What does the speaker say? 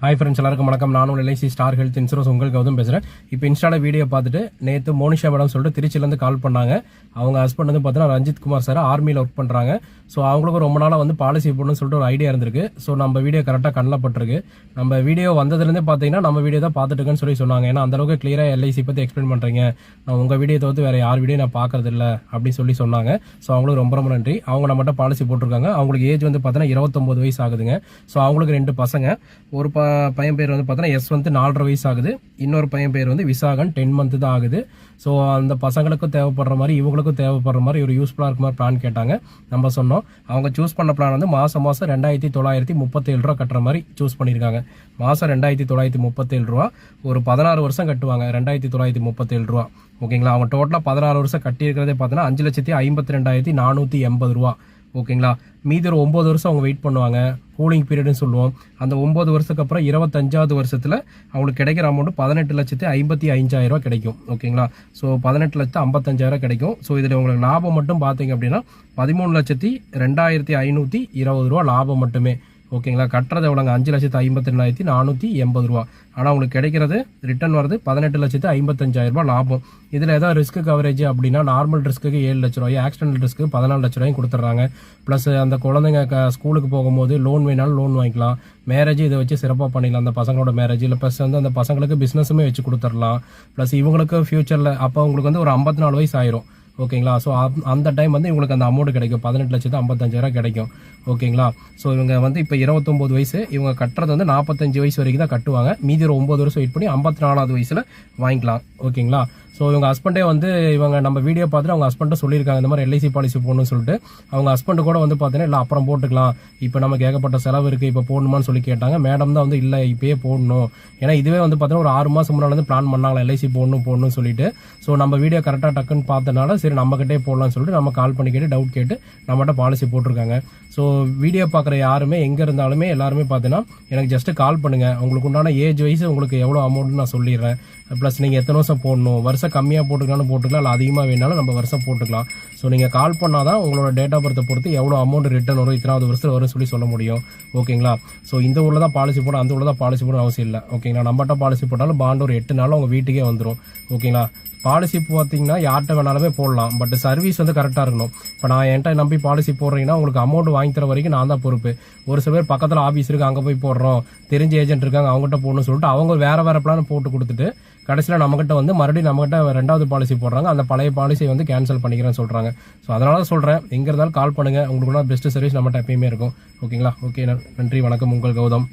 Hi friends, எல்லாருக்கும் வணக்கம். நான் LIC ஸ்டார் ஹெல்த் இன்சூரன்ஸ் உங்களுக்கு கௌதம் பேசுகிறேன். இப்போ இன்ஸ்டால வீடியோ பார்த்துட்டு நேற்று மோனிஷா மேடம் சொல்லிட்டு திருச்சியிலேருந்து கால் பண்ணாங்க. அவங்க ஹஸ்பண்ட் வந்து பார்த்தீங்கன்னா ரஞ்சித் குமார் சார் ஆர்மியில் ஒர்க் பண்ணுறாங்க. ஸோ அவங்களுக்கு ரொம்ப நாளாக வந்து பாலிசி போடணும்னு சொல்லிட்டு ஒரு ஐடியா இருந்திருக்கு. ஸோ நம்ம வீடியோ கரெக்டாக கண்ணப்பட்டிருக்கு. நம்ம வீடியோ வந்ததுலேருந்தே பார்த்தீங்கன்னா நம்ம வீடியோ தான் பார்த்துட்டுருக்குன்னு சொல்லி சொன்னாங்க. ஏன்னா அந்தளவுக்கு கிளியராக LIC பற்றி எக்ஸ்பிளைன் பண்ணுறீங்க, நான் உங்கள் வீடியோ தவிர்த்து வேறு யார் வீடியோ நான் பார்க்கறது இல்லை அப்படின்னு சொல்லி சொன்னாங்க. ஸோ அவங்களுக்கு ரொம்ப ரொம்ப நன்றி. அவங்க நம்மகிட்ட பாலிசி போட்டிருக்காங்க. அவங்களுக்கு ஏஜ் வந்து பார்த்தீங்கன்னா 29 வயசு ஆகுதுங்க. ஸோ அவங்களுக்கு 2 பசங்க. ஒரு பையன் பேர் வந்து பார்த்தீங்கன்னா எஸ் வந்து 4.5 வயசு ஆகுது. இன்னொரு பையன் பேர் வந்து விசாகன் 10 மந்த் தான் ஆகுது. ஸோ அந்த பசங்களுக்கும் தேவைப்படுற மாதிரி இவங்களுக்கும் தேவைப்படுற மாதிரி ஒரு யூஸ்ஃபுல்லாக இருக்க மாதிரி பிளான் கேட்டாங்க. நம்ம சொன்னோம். அவங்க சூஸ் பண்ண பிளான் வந்து மாதம் 2937 ரூபா கட்டுற மாதிரி சூஸ் பண்ணியிருக்காங்க. மாதம் 2937 ரூபா, ஒரு 16 வருஷம் கட்டுவாங்க. 2937 ரூபா ஓகேங்களா. அவங்க டோட்டலாக 16 வருஷம் கட்டியிருக்கிறதே பார்த்தீங்கன்னா 5,52,480 ரூபா ஓகேங்களா. மீதி ஒரு 9 வருஷம் அவங்க வெயிட் பண்ணுவாங்க, கூலிங் பீரியட்னு சொல்லுவோம். அந்த 9 வருஷத்துக்கு அப்புறம் 25வது வருஷத்தில் அவங்களுக்கு கிடைக்கிற அமௌண்ட் 18,55,000 ரூபா கிடைக்கும் ஓகேங்களா. ஸோ 18,55,000 கிடைக்கும். ஸோ இதில் உங்களுக்கு லாபம் மட்டும் பார்த்தீங்க அப்படின்னா 13,02,520 ரூபா லாபம் மட்டுமே ஓகேங்களா. கட்டுறது எவ்வளோங்க, 5,52,480 ரூபா. ஆனால் உங்களுக்கு கிடைக்கிறது ரிட்டர்ன் வருது 18,55,000 ரூபா லாபம். இதில் ஏதாவது ரிஸ்க் கவரேஜ் அப்படின்னா நார்மல் ரிஸ்க்கு 7 லட்ச ரூபாய், ஆக்சிடென்டல் ரிஸ்க்கு 14 லட்ச ரூபாயும் கொடுத்துட்றாங்க. ப்ளஸ் அந்த குழந்தைங்க ஸ்கூலுக்கு போகும்போது லோன் வேணாலும் லோன் வாங்கிக்கலாம். மேரேஜ் இதை வச்சு சிறப்பாக பண்ணிடலாம் அந்த பசங்களோட மேரேஜ். இல்லை ப்ளஸ் வந்து அந்த பசங்களுக்கு பிஸ்னஸுமே வச்சு கொடுத்துடலாம். ப்ளஸ் இவங்களுக்கு ஃபியூச்சரில் அப்போ உங்களுக்கு வந்து ஒரு 54 வயசு ஆயிரும் ஓகேங்களா. ஸோ அந்த டைம் வந்து இவங்களுக்கு அந்த அமௌண்ட் கிடைக்கும், 18,55,000 கிடைக்கும் ஓகேங்களா. ஸோ இவங்க வந்து இப்போ 29 வயசு, இவங்க கட்டுறது வந்து 45 வயசு வரைக்கும் தான் கட்டுவாங்க. மீதி ஒரு 9 வருஷம் வெயிட் பண்ணி 54வது வயசில் வாங்கிக்கலாம் ஓகேங்களா. ஸோ இவங்க ஹஸ்பண்டே வந்து இவங்க நம்ம வீடியோ பார்த்துட்டு அவங்க ஹஸ்பண்டை சொல்லியிருக்காங்க இந்த மாதிரி LIC பாலிசி போடணும்னு சொல்லிட்டு. அவங்க ஹஸ்பண்டு கூட வந்து பார்த்தீங்கன்னா இல்லை அப்புறம் போட்டுக்கலாம், இப்போ நமக்கு ஏகப்பட்ட செலவு இருக்குது, இப்போ போடணுமான்னு சொல்லி கேட்டாங்க. மேடம் தான் வந்து இல்லை இப்போயே போடணும், ஏன்னா இதுவே வந்து பார்த்தீங்கன்னா ஒரு 6 மாதம் முன்னாடி வந்து பிளான் பண்ணாங்களா LIC போடணும்னு சொல்லிட்டு. ஸோ நம்ம வீடியோ கரெக்டாக டக்குன்னு பார்த்தனால சரி நம்மகிட்டே போடலாம்னு சொல்லிட்டு நம்ம கால் பண்ணி கேட்டு டவுட் கேட்டு நம்மகிட்ட பாலிசி போட்டிருக்காங்க. ஸோ வீடியோ பார்க்குற யாருமே எங்கே இருந்தாலுமே எல்லாருமே பார்த்தீங்கன்னா எனக்கு ஜஸ்ட்டு கால் பண்ணுங்கள். உங்களுக்கு உண்டான ஏஜ் வைஸ் உங்களுக்கு எவ்வளோ அமௌண்ட்னு நான் சொல்லிடுறேன். ப்ளஸ் நீங்கள் எத்தனை வருஷம் போடணும், வருஷம் கம்மியாக போட்டுக்கலாம்னு போட்டுக்கலாம், இல்லை அதிகமாக வேணாலும் நம்ம வருஷம் போட்டுக்கலாம். ஸோ நீங்கள் கால் பண்ணால் தான் உங்களோட டேட் ஆஃப் பர்த்தை பொறுத்து எவ்வளோ அமௌண்ட் ரிட்டர்ன் வரும், இத்தனாவது வருஷத்தில் வரும் சொல்ல முடியும் ஓகேங்களா. ஸோ இந்த ஊரில் தான் பாலிசி போட அந்த ஊரில் தான் பாலிசி போட அவசியம் இல்லை ஓகேங்களா. நம்மகிட்ட பாலிசி போட்டாலும் பாண்ட் ஒரு 8 நாள் உங்கள் வீட்டுக்கே வந்துடும் ஓகேங்களா. பாலிசி பார்த்தீங்கன்னா யார்கிட்ட வேணாலுமே போடலாம், பட் சர்வீஸ் வந்து கரெக்டாக இருக்கணும். இப்போ நான் என்கிட்ட நம்பி பாலிசி போடுறீங்கன்னா உங்களுக்கு அமௌண்ட் வாங்கி தர வரைக்கும் நான் தான் பொறுப்பு. ஒரு சில பேர் பக்கத்தில் ஆஃபீஸ் இருக்குது அங்கே போய் போடுறோம், தெரிஞ்ச ஏஜென்ட் இருக்காங்க அவங்ககிட்ட போடணும்னு சொல்லிட்டு அவங்க வேறு பிளான் போட்டு கொடுத்துட்டு கடைசியில் நம்மகிட்ட வந்து மறுபடியும் நம்மகிட்ட 2வது பாலிசி போடுறாங்க. அந்த பழைய பாலிசியை வந்து கேன்சல் பண்ணிக்கிறேன்னு சொல்கிறாங்க. ஸோ அதனால தான் சொல்கிறேன், எங்கே இருந்தாலும் கால் பண்ணுங்கள், உங்களுக்கு பெஸ்ட் சர்வீஸ் நம்மகிட்ட எப்பயுமே இருக்கும் ஓகேங்களா. ஓகே, நன்றி, வணக்கம், உங்கள் கௌதம்.